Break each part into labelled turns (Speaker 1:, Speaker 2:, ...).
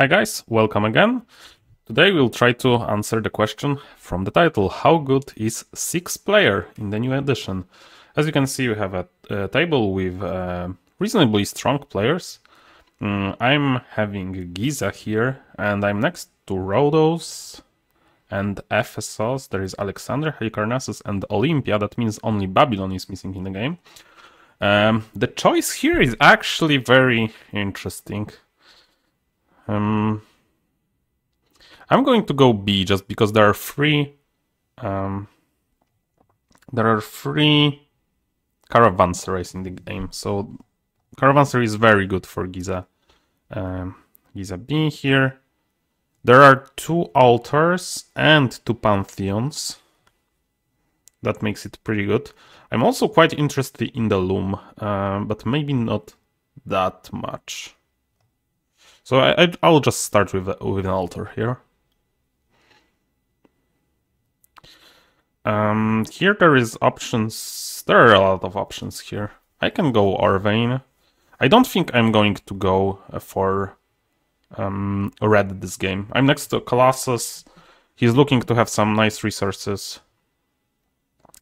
Speaker 1: Hi guys, welcome again. Today we'll try to answer the question from the title, how good is 6-player in the new edition? As you can see, we have a table with reasonably strong players. I'm having Giza here, and I'm next to Rhodos and Ephesus. There is Alexander, Halicarnassus, and Olympia. That means only Babylon is missing in the game. The choice here is actually very interesting. I'm going to go B just because there are three caravanserais in the game. So caravanserai is very good for Giza. Giza B here. There are 2 altars and 2 pantheons. That makes it pretty good. I'm also quite interested in the loom, but maybe not that much. So I'll just start with an altar here. Here there is options. There are a lot of options here. I can go Orvain. I don't think I'm going to go for red this game. I'm next to Colossus. He's looking to have some nice resources.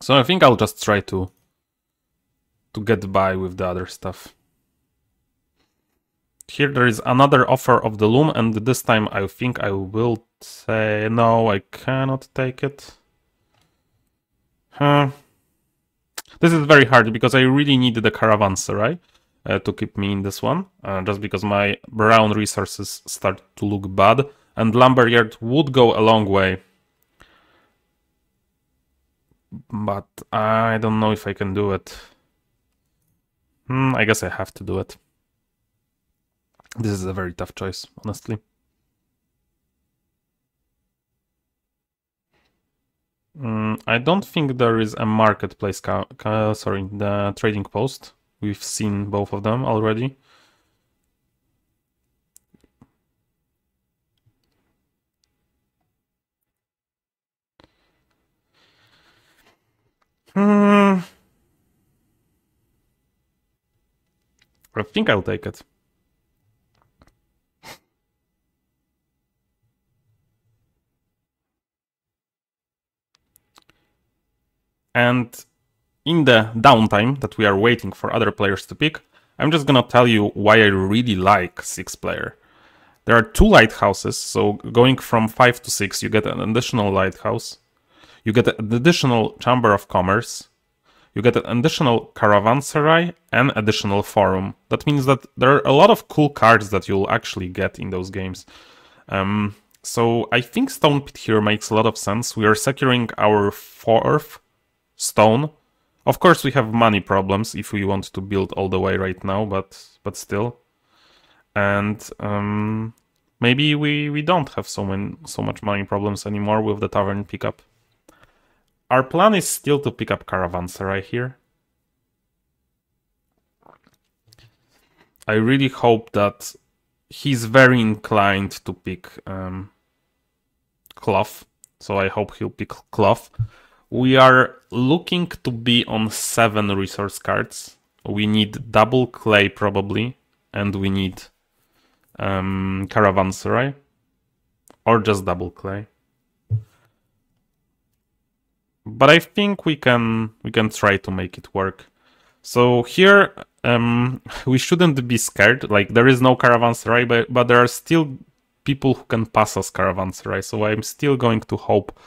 Speaker 1: So I think I'll just try to get by with the other stuff. Here there is another offer of the loom, and this time I think I will say no, I cannot take it. This is very hard because I really need the caravanserai to keep me in this one, just because my brown resources start to look bad, and lumberyard would go a long way. But I don't know if I can do it. I guess I have to do it. This is a very tough choice, honestly. I don't think there is a marketplace, the trading post. We've seen both of them already. I think I'll take it. And in the downtime that we are waiting for other players to pick, I'm just gonna tell you why I really like 6-player. There are 2 lighthouses, so going from 5 to 6, you get an additional lighthouse. You get an additional chamber of commerce. You get an additional caravanserai and additional forum. That means that there are a lot of cool cards that you'll actually get in those games. So I think Stone Pit here makes a lot of sense. We are securing our 4th stone. Of course, we have money problems if we want to build all the way right now, but still. And maybe we don't have so much money problems anymore with the tavern pickup. Our plan is still to pick up caravanserai here. I really hope that he's very inclined to pick cloth, so I hope he'll pick cloth. We are looking to be on 7 resource cards. We need double clay probably, and we need caravanserai, or just double clay. But I think we can try to make it work. So here we shouldn't be scared. Like, there is no caravanserai, but there are still people who can pass us caravanserai. So I'm still going to hope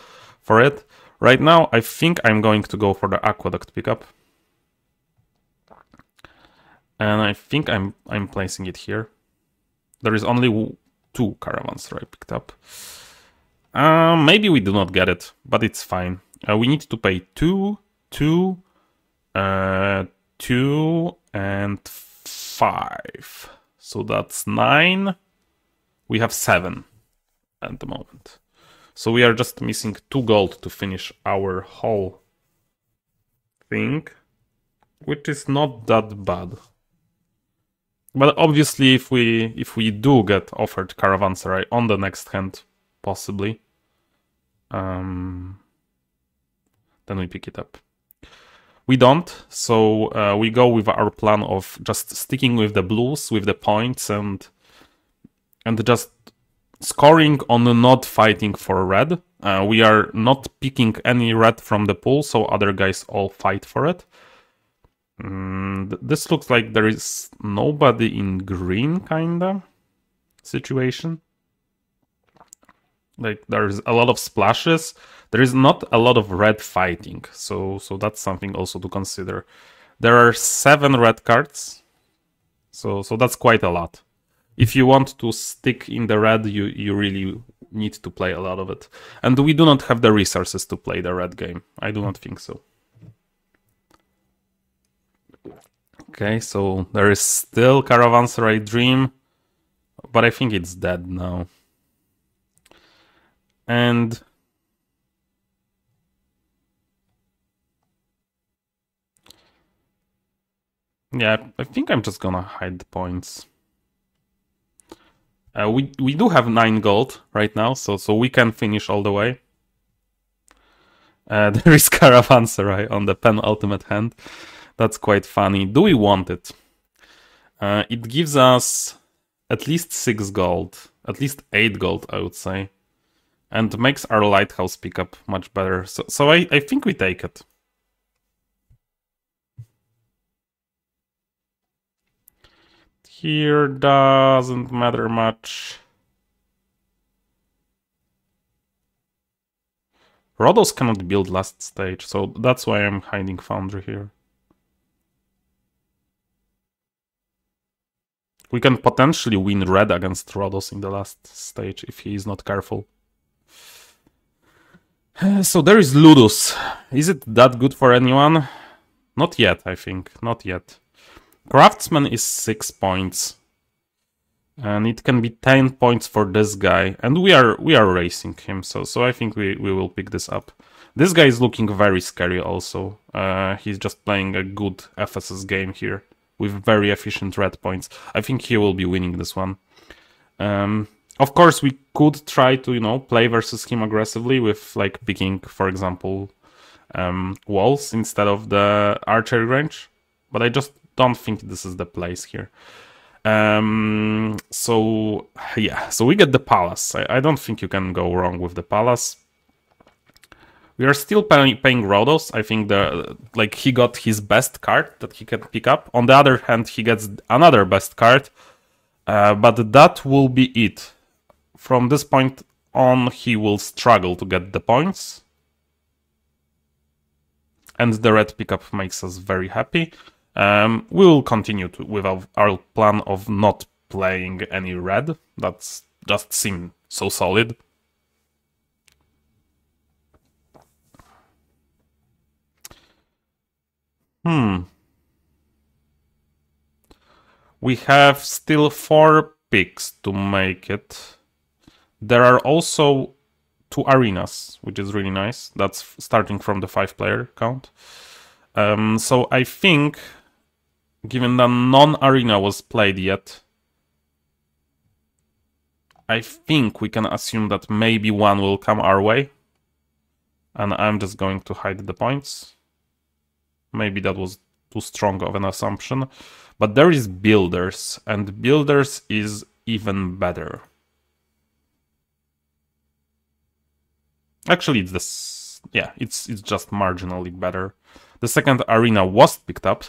Speaker 1: for it. Right now, I think I'm going to go for the aqueduct pickup. And I think I'm placing it here. There is only 2 caravanserai picked up. Maybe we do not get it, but it's fine. We need to pay 2, 2, 2, and 5. So that's 9. We have 7 at the moment. So we are just missing 2 gold to finish our whole thing, which is not that bad. But obviously, if we do get offered caravanserai on the next hand, possibly, then we pick it up. We don't, so we go with our plan of just sticking with the blues, with the points, and just scoring on not fighting for red. We are not picking any red from the pool, so other guys all fight for it. This looks like there is nobody in green, kinda, situation. Like, there's a lot of splashes. There is not a lot of red fighting, so that's something also to consider. There are 7 red cards, so that's quite a lot. If you want to stick in the red, you really need to play a lot of it. And we do not have the resources to play the red game. I do not think so. Okay, so there is still Caravanserai Dream, but I think it's dead now. And yeah, I think I'm just gonna hide the points. We do have 9 gold right now, so we can finish all the way. There is Caravanserai on the penultimate hand. That's quite funny. Do we want it? It gives us at least 6 gold, at least 8 gold, I would say, and makes our lighthouse pickup much better. So I think we take it. Here doesn't matter much. Rhodos cannot build last stage, so that's why I'm hiding Foundry here. We can potentially win red against Rhodos in the last stage if he is not careful. So there is Ludus. Is it that good for anyone? Not yet, I think. Not yet. Craftsman is 6 points. And it can be 10 points for this guy. And we are racing him, so I think we will pick this up. This guy is looking very scary also. He's just playing a good FSS game here with very efficient red points. I think he will be winning this one. Of course, we could try to, you know, play versus him aggressively with, like, picking, for example, walls instead of the archery range. But I just don't think this is the place here. So yeah, so we get the palace. I don't think you can go wrong with the palace. We are still paying Rhodos. I think he got his best card that he can pick up. On the other hand, he gets another best card, but that will be it. From this point on, he will struggle to get the points, and the red pickup makes us very happy. We will continue with our plan of not playing any red. That's just seemed so solid. We have still 4 picks to make it. There are also 2 arenas, which is really nice. That's starting from the 5-player count. So I think, given that non-arena was played yet, I think we can assume that maybe one will come our way. And I'm just going to hide the points. Maybe that was too strong of an assumption. But there is Builders, and Builders is even better. Actually, it's this. Yeah, it's just marginally better. The second arena was picked up,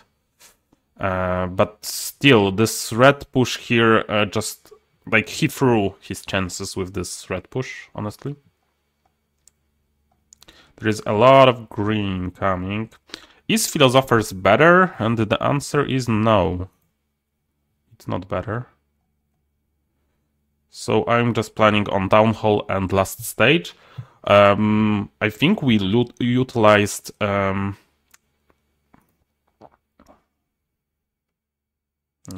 Speaker 1: but still, this red push here just like he threw his chances with this red push. Honestly, there is a lot of green coming. Is Philosophers better? And the answer is no. It's not better. So I'm just planning on Town Hall and last stage. I think we utilized... I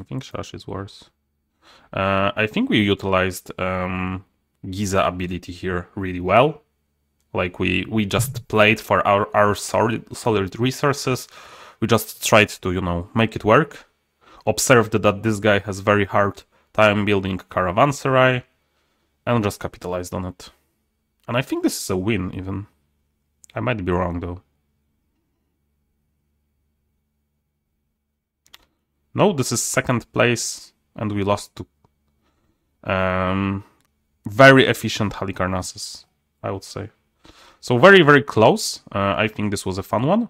Speaker 1: think Shash is worse. I think we utilized Giza ability here really well. Like we just played for our solid resources. We just tried to, you know, make it work. Observed that this guy has very hard time building Caravanserai, and just capitalized on it. And I think this is a win, even. I might be wrong, though. No, this is second place, and we lost to... very efficient Halicarnassus, I would say. So very, very close. I think this was a fun one.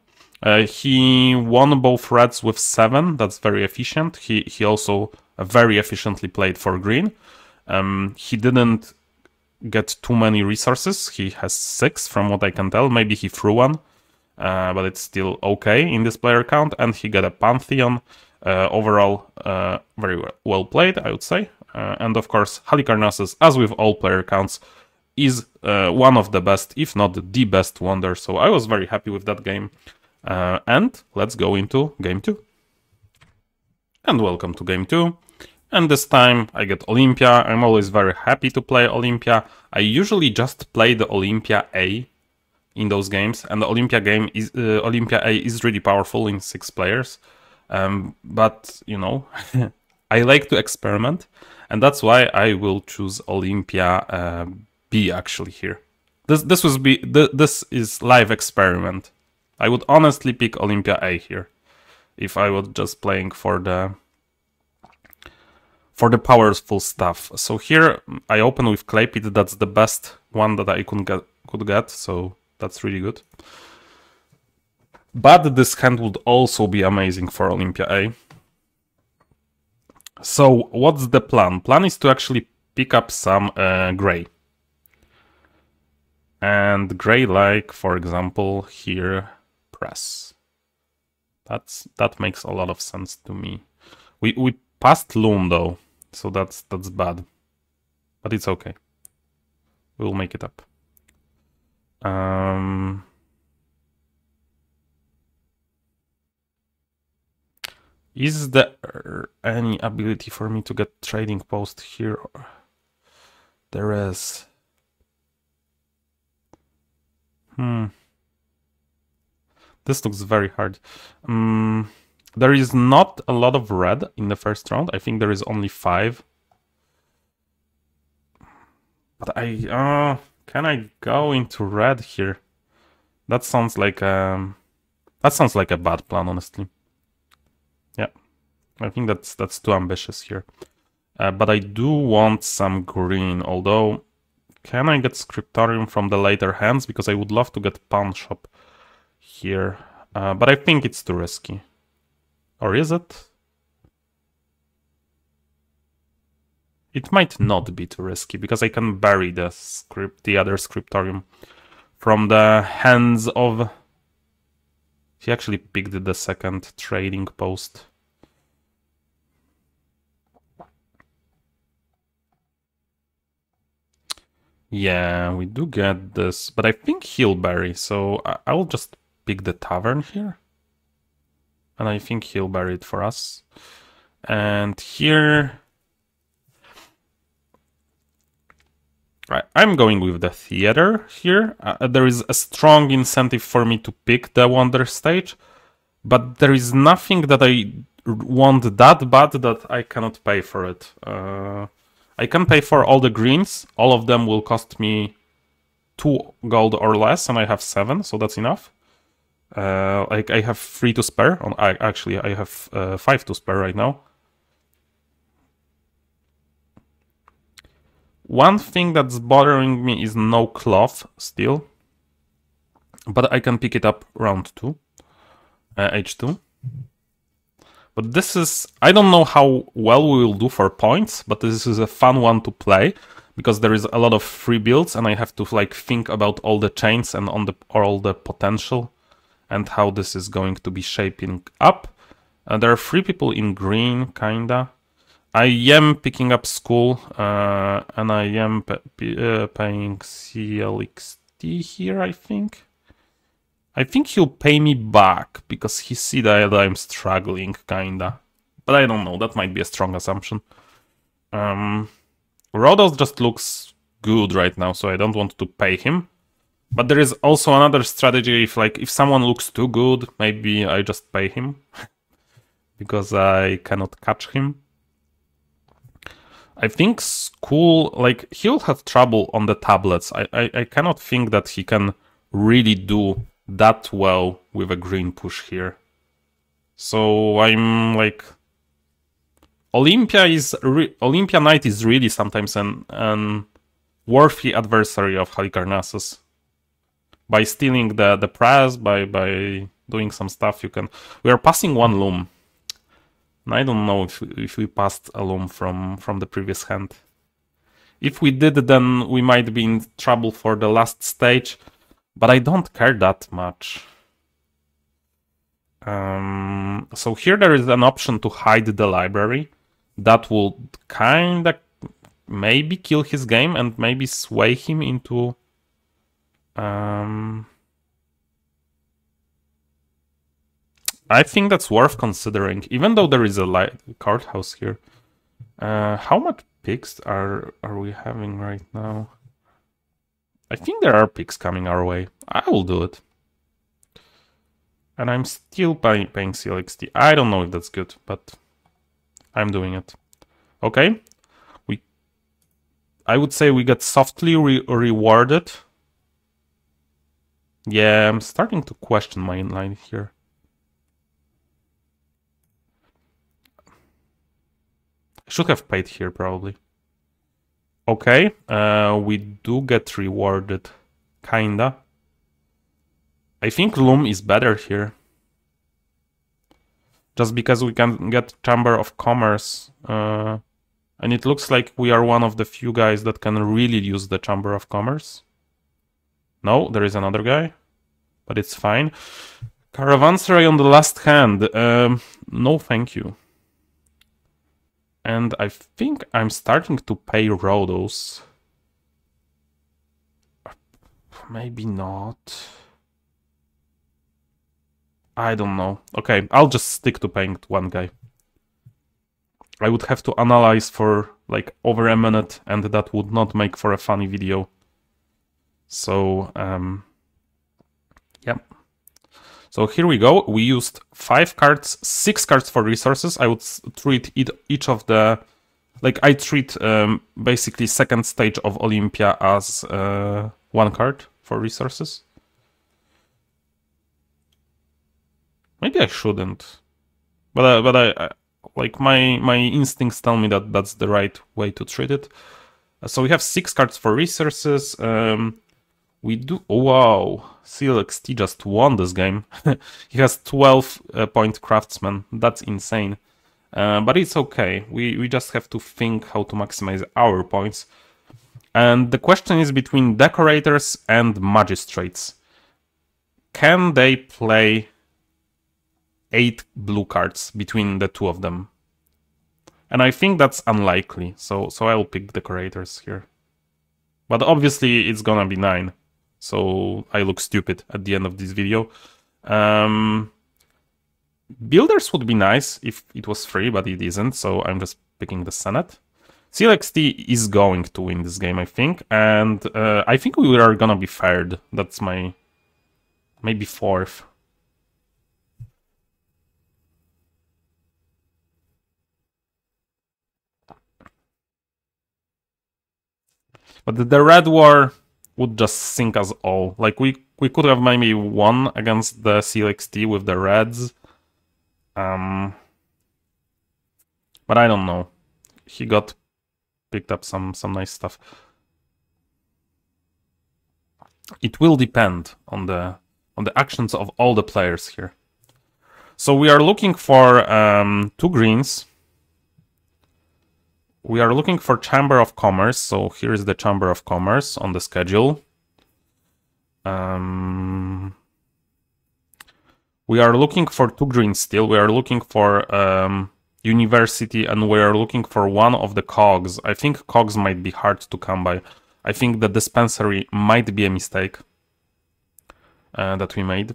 Speaker 1: He won both reds with 7. That's very efficient. He also very efficiently played for green. He didn't get too many resources. He has 6 from what I can tell. Maybe he threw one, but it's still okay in this player count. And he got a Pantheon. Overall, very well played, I would say. And of course, Halicarnassus, as with all player counts, is one of the best, if not the best wonder. So I was very happy with that game. And let's go into game 2. And welcome to game 2. And this time I get Olympia. I'm always very happy to play Olympia. I usually just play the Olympia A in those games. And the Olympia game is Olympia A is really powerful in 6 players. But, you know, I like to experiment. And that's why I will choose Olympia B actually here. This is live experiment. I would honestly pick Olympia A here if I was just playing for the powerful stuff. So here I open with Clay Pit. That's the best one that I could get. So that's really good. But this hand would also be amazing for Olympia A. So what's the plan? Plan is to actually pick up some gray. And gray, like for example here, press. That makes a lot of sense to me. We passed Loom though, so that's bad. But it's okay. We'll make it up. Is there any ability for me to get trading post here? There is. This looks very hard. There is not a lot of red in the first round. I think there is only 5. But can I go into red here? That sounds like a bad plan, honestly. Yeah, I think that's too ambitious here. But I do want some green, although can I get Scriptorium from the later hands? Because I would love to get Pawn Shop here. But I think it's too risky. Or is it? It might not be too risky, because I can bury the other Scriptorium from the hands of... He actually picked the second trading post. Yeah, we do get this, but I think he'll bury, so I will just pick the Tavern here. And I think he'll bury it for us. And here... I'm going with the Theater here. There is a strong incentive for me to pick the Wonder stage, but there is nothing that I want that bad that I cannot pay for it. I can pay for all the greens. All of them will cost me 2 gold or less, and I have 7, so that's enough. I have 3 to spare. Actually, I have 5 to spare right now. One thing that's bothering me is no cloth still, but I can pick it up round 2, H2. But this is, I don't know how well we will do for points, but this is a fun one to play, because there is a lot of free builds, and I have to like think about all the chains and all the potential, and how this is going to be shaping up. There are 3 people in green, kinda. I am picking up school, and I am paying CLXT here, I think. I think he'll pay me back, because he see that I'm struggling, kinda. But I don't know, that might be a strong assumption. Rhodos just looks good right now, so I don't want to pay him. But there is also another strategy, if someone looks too good, maybe I just pay him. Because I cannot catch him. I think school, he'll have trouble on the tablets. I cannot think that he can really do that well with a green push here. So I'm like... Olympia Knight is really sometimes an worthy adversary of Halicarnassus. By stealing the press, by doing some stuff, you can... We are passing one loom. And I don't know if we passed a loom from the previous hand. If we did, then we might be in trouble for the last stage, but I don't care that much. So here there is an option to hide the library. That would kinda maybe kill his game and maybe sway him into... I think that's worth considering, even though there is a card house here. How much picks are we having right now? I think there are picks coming our way. I will do it. And I'm still paying CLXT. I don't know if that's good, but I'm doing it. Okay. I would say we get softly rewarded. Yeah, I'm starting to question my inline here. I should have paid here, probably. Okay, we do get rewarded, kinda. I think Loom is better here. Just because we can get Chamber of Commerce. And it looks like we are one of the few guys that can really use the Chamber of Commerce. No, there is another guy. But it's fine. Caravanserai on the last hand. No, thank you. And I think I'm starting to pay Rhodos. Maybe not. I don't know. Okay, I'll just stick to paying one guy. I would have to analyze for like over a minute, and that would not make for a funny video. So, yeah. So here we go. We used 5 cards, 6 cards for resources. I would treat each of the... Like, I treat basically second stage of Olympia as 1 card for resources. Maybe I shouldn't. But I like, my instincts tell me that that's the right way to treat it. So we have 6 cards for resources. We do... Oh, wow. CLXT just won this game. He has 12-point craftsman. That's insane. But it's okay. We just have to think how to maximize our points. And the question is between decorators and magistrates. Can they play 8 blue cards between the two of them? And I think that's unlikely. So I'll pick decorators here. But obviously it's gonna be 9. So I look stupid at the end of this video. Builders would be nice if it was free, but it isn't. So I'm just picking the Senate. CLXT is going to win this game, I think. And I think we are gonna be third. That's my... maybe 4th. But the Red War would just sink us all. Like, we could have maybe won against the CLXT with the Reds. But I don't know. He got picked up some nice stuff. It will depend on the actions of all the players here. So we are looking for 2 greens. We are looking for Chamber of Commerce, so here is the Chamber of Commerce on the schedule. We are looking for 2 greens still. We are looking for University, and we are looking for one of the cogs. I think cogs might be hard to come by. I think the dispensary might be a mistake that we made.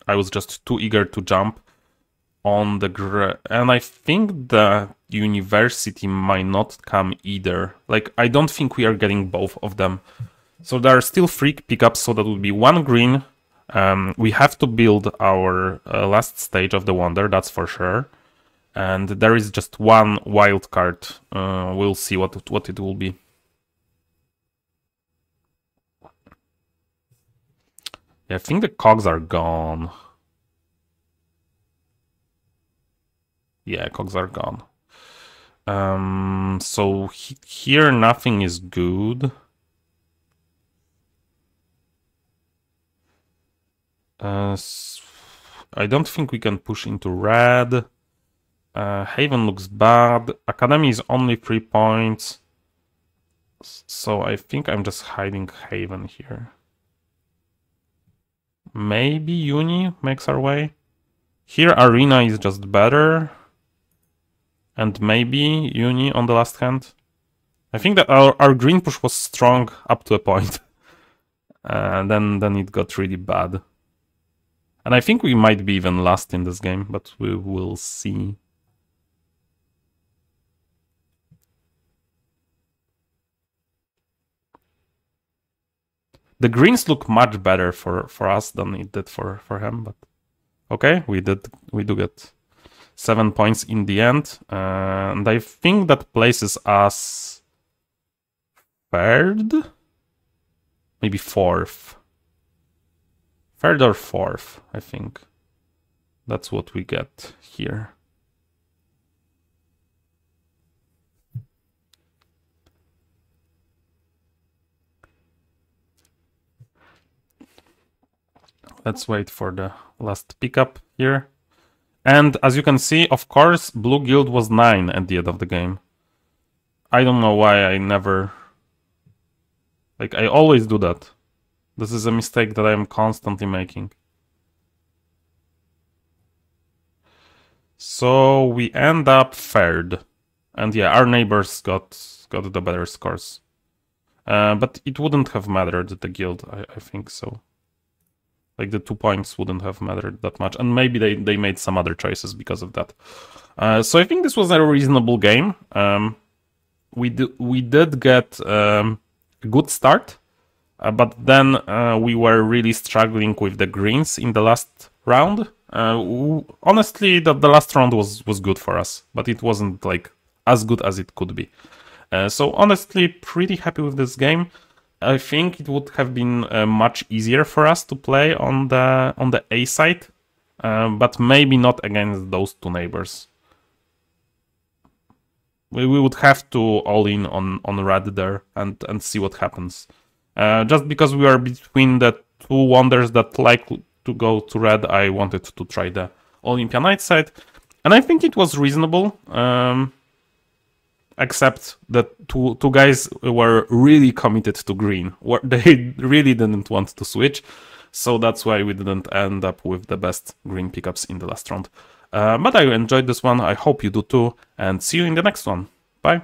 Speaker 1: I was just too eager to jump on the... And I think the University might not come either. Like, I don't think we are getting both of them. So there are still 3 pickups, so that would be 1 green. We have to build our last stage of the Wonder, that's for sure. And there is just 1 wild card. We'll see what it will be. Yeah, I think the cogs are gone. Yeah, cogs are gone. So here nothing is good. I don't think we can push into red. Haven looks bad. Academy is only 3 points. So I think I'm just hiding Haven here. Maybe Uni makes our way. Here Arena is just better. And maybe Uni on the last hand. I think that our green push was strong up to a point. Then it got really bad. And I think we might be even last in this game, but we will see. The greens look much better for us than it did for him, but okay, we do get 7 points in the end, and I think that places us third, maybe fourth. Third or fourth, I think. That's what we get here. Let's wait for the last pickup here. And as you can see, of course, Blue Guild was 9 at the end of the game. I don't know why I never... Like, I always do that. This is a mistake that I am constantly making. So we end up third. And yeah, our neighbors got the better scores. But it wouldn't have mattered, the guild, I think so. Like, the 2 points wouldn't have mattered that much. And maybe they made some other choices because of that. So I think this was a reasonable game. We did get a good start. But then we were really struggling with the greens in the last round. Honestly, the last round was good for us. But it wasn't, like, as good as it could be. So honestly, pretty happy with this game. I think it would have been much easier for us to play on the A side, but maybe not against those two neighbors. We would have to all in on red there and see what happens. Just because we are between the two wonders that like to go to red, I wanted to try the Olympia night side, and I think it was reasonable. Except that two guys were really committed to green. They really didn't want to switch. So that's why we didn't end up with the best green pickups in the last round. But I enjoyed this one. I hope you do too. And see you in the next one. Bye.